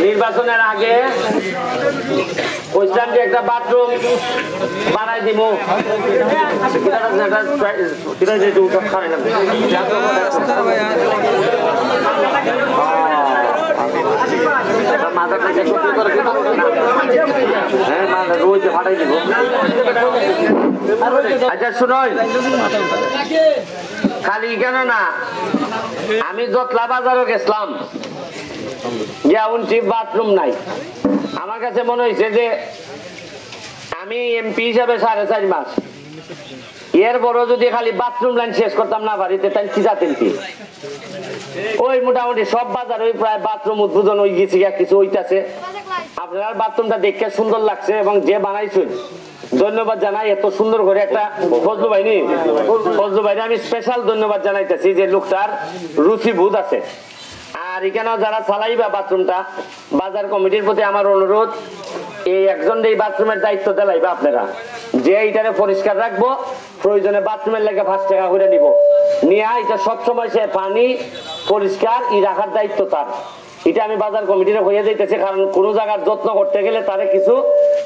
নির্বাচনের আগে কইছিলাম যে একটা বাথরুম বানাই দিব। আচ্ছা শুনুন, খালি কেন না, আমি জটলা বাজারও গেছিলাম, গিয়া উনছি বাথরুম নাই। আমার কাছে মনে হয়েছে যে আমি এমপি হিসাবে 4.5 মাস, এর বড় যদি খালি বাথরুম লাইন শেষ করতাম না বাড়িতে, তাই কি জাতেন কি ওই মোটামুটি সব বাজার ওই প্রায় বাথরুম উদ্বোধন হয়ে গেছে, কিছু হইতাছে। আপনার বাথরুমটা দেখতে সুন্দর লাগছে এবং যে বানাইছেন ধন্যবাদ জানাই। এত সুন্দর করে একটা ফজলু ভাই আমি স্পেশাল ধন্যবাদ জানাইতেছি যে লোকটার রুচিবোধ আছে। আর এখানে যারা চালাইবা বাথরুমটা, বাজার কমিটির প্রতি আমার অনুরোধ, এই একজন এই বাথরুমের দায়িত্ব দিলাইবা আপনারা, যে এইটারে পরিষ্কার রাখবো, প্রয়োজনে বাথরুমের লেগে 5 টাকা করে নিব, নিয়ে এটা সবসময় সে পানি পরিষ্কার রাখার দায়িত্ব তার। এটা আমি বাজার কমিটির হয়ে যাইতেছে, কারণ কোন জায়গার যত্ন করতে গেলে তারে কিছু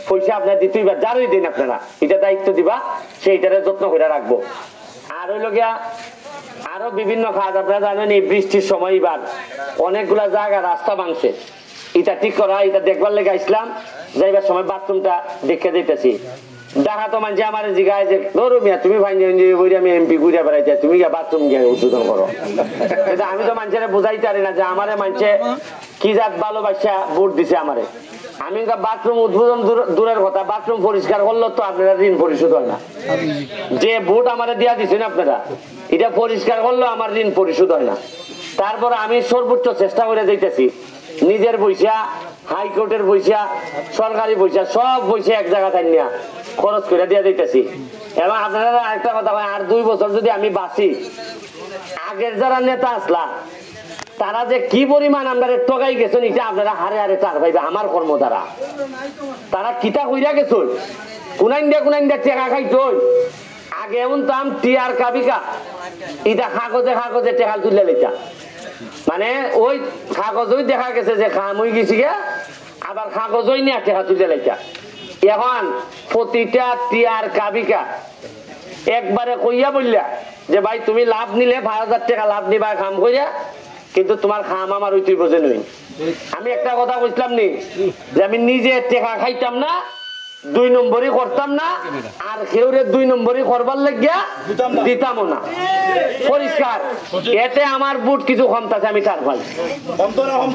পয়সা আপনার দিতেই বা যারই দিন আপনারা এটা দায়িত্ব দিবা, সেইটারে যত্ন করে রাখবো। আর হইল গিয়া আরো বিভিন্ন কাজ আপনারা জানেন, এই বৃষ্টির সময় এবার অনেকগুলা জায়গা রাস্তা ভাঙছে, এটা ঠিক করা, এটা দেখবার লেগে আসলাম। যাইবার সময় বাথরুমটা দেখে দিতেছি, দেখা তো মানছে আমার জিগায় যে ধরো মিয়া তুমি আমি এমপি ঘুরে বেড়াইতে, তুমি গিয়ে বাথরুম গিয়ে উদ্বোধন করো। আমি তো মানুষের বুঝাইতে পারি না যে আমারে মানছে কি জাত ভালোবাসা ভোট দিছে আমারে। আমি বাথরুম উদ্বোধন দূরের কথা, বাথরুম পরিষ্কার করলো তো আপনারা ঋণ পরিশোধ হয় না। যে ভোট আমারে দিয়া দিচ্ছেন আপনারা, এটা পরিষ্কার করলো আমার ঋণ পরিশোধ হয় না। তারপর আমি সর্বোচ্চ চেষ্টা করে দিতেছি, নিজের পয়সা, হাইকোর্টের পয়সা, সরকারি পয়সা, সব পয়সা এক জায়গা তাই নিয়ে খরচ করে দিয়ে দিতেছি। এবং আপনারা একটা কথা হয়, আর 2 বছর যদি আমি বাঁচি, আগের যারা নেতা আসলা তারা যে কি পরিমাণ আমরা টকাই গেছেন, এটা আপনারা হারে হারে চার পাইবে। আমার কর্ম দ্বারা তারা কিতা কইরা গেছেন, কোনাইন দিয়া টেকা খাইছই। আগে এমন তাম টিয়ার কাবিকা, এটা কাগজে টেকা তুলে লেখা, মানে ওই কাগজই দেখা গেছে যে খাম হয়ে গেছি গে, আবার কাগজই নিয়ে টেকা তুলে লেখা। এখন প্রতিটা টিয়ার কাবিকা একবারে কইয়া বললা যে ভাই তুমি লাভ নিলে 5,000 টাকা লাভ নিবা খাম কইয়া, কিন্তু তোমার খাম আমার ওই তুই বোঝে নই। আমি একটা কথা বলছিলাম নি যে আমি নিজে টেকা খাইতাম না, 2 নম্বরই করতাম না, আর কেউরে 2 নম্বরই করবার লাগিয়া দিতামও না, পরিষ্কার। এতে আমার বুট কিছু কমতাছে, আমি টার পাই।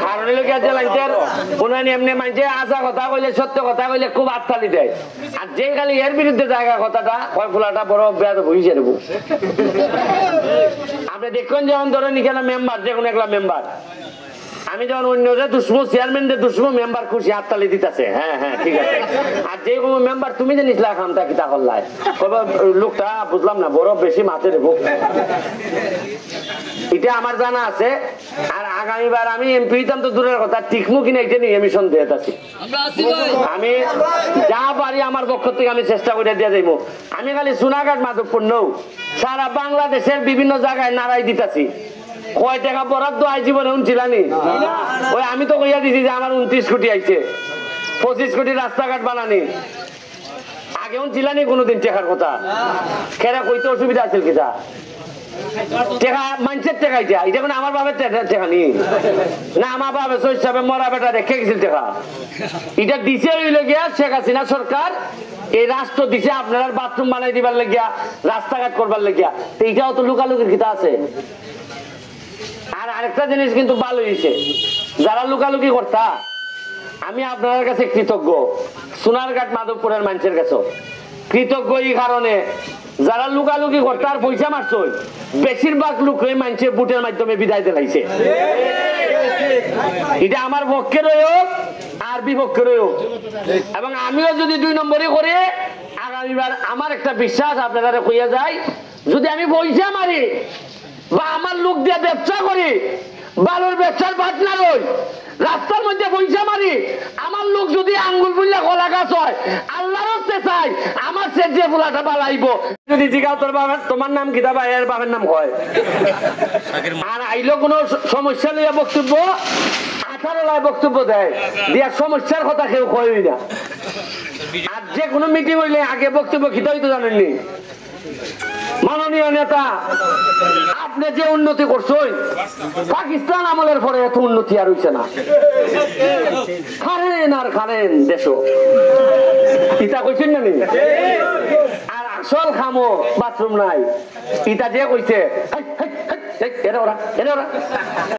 কারণ এমনি মানছে আসা কথা কইলে, সত্য কথা কইলে খুব আত্মালি দেয়, আর যে খালি এর বিরুদ্ধে জায়গা কথাটা কয় ফুলাটা বড় বেদ হইছে নেব। আপনি দেখুন যেমন ধরেন এখানে মেম্বার, যে কোনো একটা মেম্বার, আমি যখন অন্য দুশ্মন চেয়ারম্যানদের দুশ্মন মেম্বার খুশি হাততালি দিতেছে, হ্যাঁ হ্যাঁ ঠিক আছে। আর যে কোনো মেম্বার তুমি যে নিসলা খামটা কিতা করলাই, লোকটা বুঝলাম না বড় বেশি মাথে দেবো, এটা আমার জানা আছে। আর আগামীবার আমি এমপি হইতাম তো দূরের কথা, টিকমু কিনা এটা নিয়ে আমি সন্দেহ আছি। আমি যা পারি আমার পক্ষ থেকে আমি চেষ্টা করে দিয়ে যাইব। আমি খালি সোনাঘাট মাধবপুর নৌ, সারা বাংলাদেশের বিভিন্ন জায়গায় নাড়াই দিতেছি। কয় টাকা বরাদ্দ আই জীবনে উনছিলানি, ওই আমি তো কইয়া দিছি যে আমার 29 কোটি আইছে, 25 কোটি রাস্তাঘাট বানানি। আগে উনছিলানি কোনোদিন টেকার কথা, খেরা কইতে অসুবিধা আছে কিটা টেকা মানুষের টেকাই দেয়া, এটা কোনো আমার বাবার টেকা নি না, আমার বাবা হিসাবে মরা বেটা রেখে গেছিল টেকা। এটা দিছে হইল গিয়া শেখ হাসিনা সরকার, এই রাষ্ট্র দিছে আপনার বাথরুম বানাই দিবার লাগিয়া, রাস্তাঘাট করবার লাগিয়া। তো এটাও তো লুকালুকির কিতা আছে। আর আরেকটা জিনিস কিন্তু ভালো হয়েছে, যারা লুকালুকি করতা, আমি আপনাদের কাছে কৃতজ্ঞ, সোনারঘাট মাধবপুরের মানুষের কাছে কৃতজ্ঞ এই কারণে, যারা লুকালুকি করতা আর পয়সা মারছ, বেশিরভাগ লোকই মানুষের বুটের মাধ্যমে বিদায় দিলাইছে। এটা আমার পক্ষে রয়েও আর বিপক্ষে রয়েও। এবং আমিও যদি 2 নম্বরই করে আগামীবার, আমার একটা বিশ্বাস আপনারা কইয়া যায়, যদি আমি পয়সা মারি বা আমার লোক দিয়ে ব্যবসা করি, বালুর ব্যবসার পার্টনার হই, রাস্তার মধ্যে পয়সা মারি আমার লোক যদি আঙ্গুল ফুললে গলা গাছ হয় আল্লাহর হস্তে চাই আমার সে যে ফুলাটা বালাইব যদি জিগাও তোর বাবার তোমার নাম কি দাবা এর বাবার নাম কয় আর আইলো কোনো সমস্যা লইয়া বক্তব্য 18 বক্তব্য দেয় দিয়া সমস্যার কথা কেউ কয়ই না আর যে কোনো মিটিং হইলে আগে বক্তব্য খিতা হইতো জানেননি মাননীয় নেতা আপনি যে উন্নতি করছেন পাকিস্তান আমলের পরে এত উন্নতি আর হইছে না খারেন আর খারেন দেশ ইটা কইছেন না নি আর আসল খামো বাথরুম নাই ইটা যে কইছে এরা ওরা